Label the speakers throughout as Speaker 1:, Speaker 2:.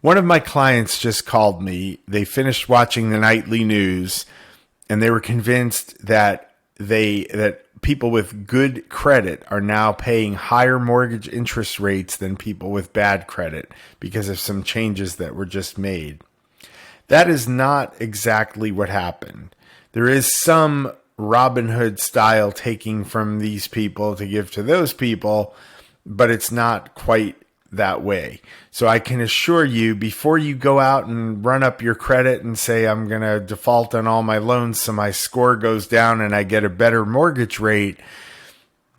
Speaker 1: One of my clients just called me. They finished watching the nightly news and they were convinced that people with good credit are now paying higher mortgage interest rates than people with bad credit because of some changes that were just made. That is not exactly what happened. There is some Robin Hood style taking from these people to give to those people, but it's not quite that way. So I can assure you, before you go out and run up your credit and say, I'm going to default on all my loans so my score goes down and I get a better mortgage rate,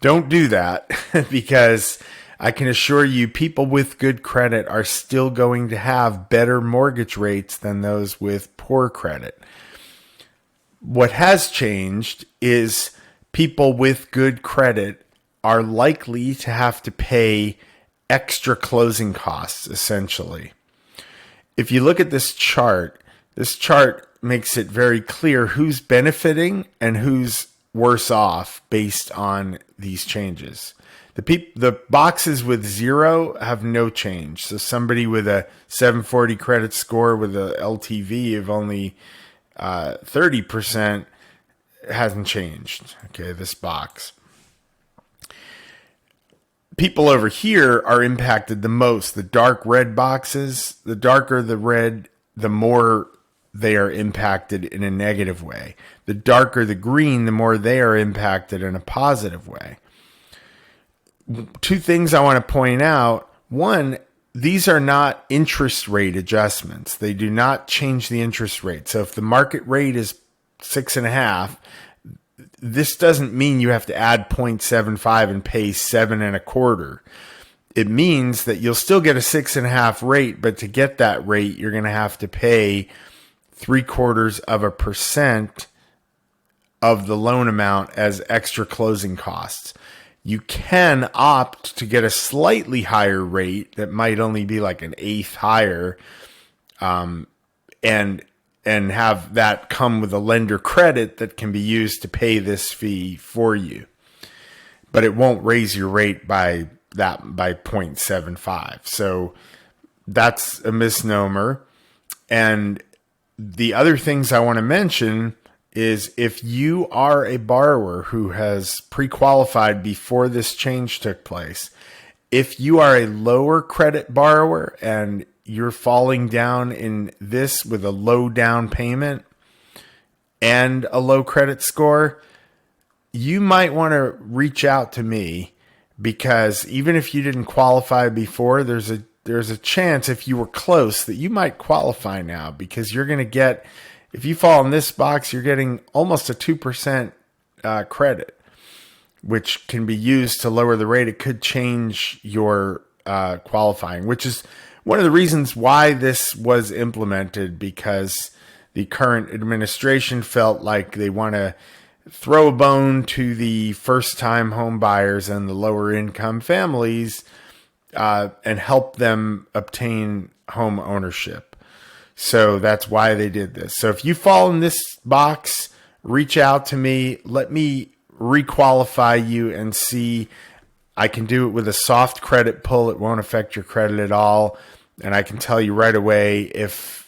Speaker 1: don't do that because I can assure you people with good credit are still going to have better mortgage rates than those with poor credit. What has changed is people with good credit are likely to have to pay extra closing costs, essentially. If you look at this chart makes it very clear who's benefiting and who's worse off based on these changes. The boxes with 0 have no change. So somebody with a 740 credit score with a LTV of only 30% hasn't changed. Okay, this box. People over here are impacted the most. The dark red boxes, the darker the red, the more they are impacted in a negative way. The darker the green, the more they are impacted in a positive way. Two things I want to point out. One, these are not interest rate adjustments. They do not change the interest rate. So if the market rate is 6.5, this doesn't mean you have to add 0.75 and pay 7.25. It means that you'll still get a 6.5 rate, but to get that rate, you're going to have to pay 0.75% of the loan amount as extra closing costs. You can opt to get a slightly higher rate that might only be like an eighth higher, and have that come with a lender credit that can be used to pay this fee for you. But it won't raise your rate by 0.75. So that's a misnomer. And the other things I want to mention is if you are a borrower who has pre-qualified before this change took place, if you are a lower credit borrower and you're falling down in this with a low down payment and a low credit score, you might want to reach out to me, because even if you didn't qualify before, there's a chance if you were close that you might qualify now, because you're going to get, if you fall in this box, you're getting almost a 2% credit, which can be used to lower the rate. It could change your qualifying, which is one of the reasons why this was implemented, because the current administration felt like they want to throw a bone to the first-time home buyers and the lower income families and help them obtain home ownership. So that's why they did this. So if you fall in this box, reach out to me. Let me requalify you and see. I can do it with a soft credit pull. It won't affect your credit at all. And I can tell you right away if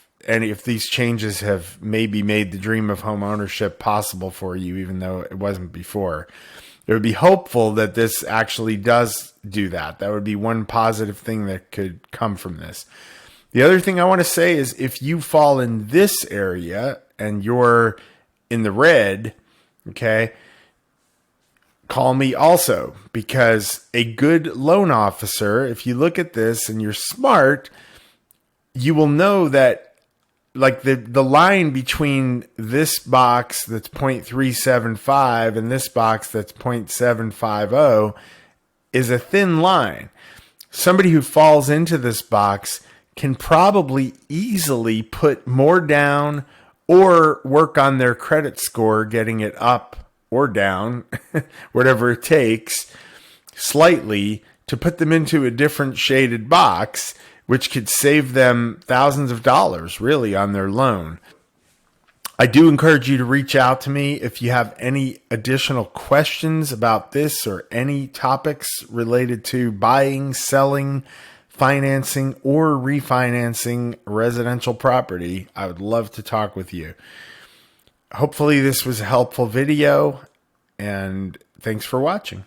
Speaker 1: these changes have maybe made the dream of home ownership possible for you, even though it wasn't before. It would be hopeful that this actually does do that. That would be one positive thing that could come from this. The other thing I want to say is if you fall in this area and you're in the red, okay, call me also, because a good loan officer, if you look at this and you're smart, you will know that like the line between this box that's 0.375 and this box that's 0.750 is a thin line. Somebody who falls into this box can probably easily put more down or work on their credit score, getting it up or down, whatever it takes, slightly to put them into a different shaded box, which could save them thousands of dollars really on their loan. I do encourage you to reach out to me if you have any additional questions about this or any topics related to buying, selling, financing or refinancing residential property, I would love to talk with you. Hopefully this was a helpful video, and thanks for watching.